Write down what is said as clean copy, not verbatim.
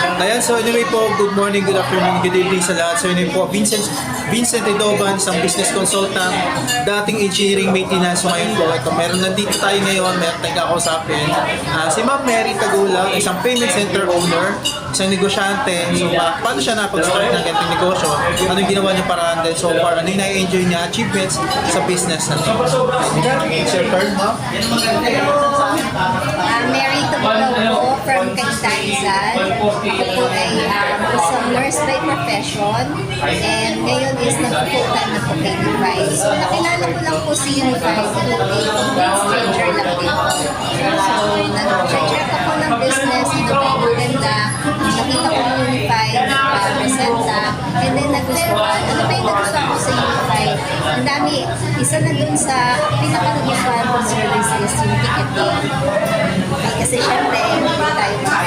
Ayan, so anyway po, good morning, good afternoon, good evening sa lahat. So anyway po, Vincent Edoban, isang business consultant, dating engineering maintenance. So ngayon po, ito, nandito tayo ngayon, meron tayong kakausapin. Si Ma'am Mary Tagulang, isang payment center owner, isang negosyante. So paano siya napag-start ng ganitong negosyo? Ano yung ginawa niya para then so far? Ano yung na-enjoy niya, achievements sa business na ito? It's your turn, Ma'am. Mary Tagulang po from Cagtanzan. Ako po ay isang nurse by profession and ngayon is nag-full-time na po kay Unify. So nakilala ko lang po si Unify through a convenience changer lang din po. So nag-check ako ng business, ito po maganda. Nakita ko yung Unify, nagpa-presenta, and then nagustuhan. Ano ba yung nagustuhan ko sa Unify? Ang dami, isa na dun sa pinaka-nagustuhan ko service is yung ticketing. Kasi syempre, hindi tayo mag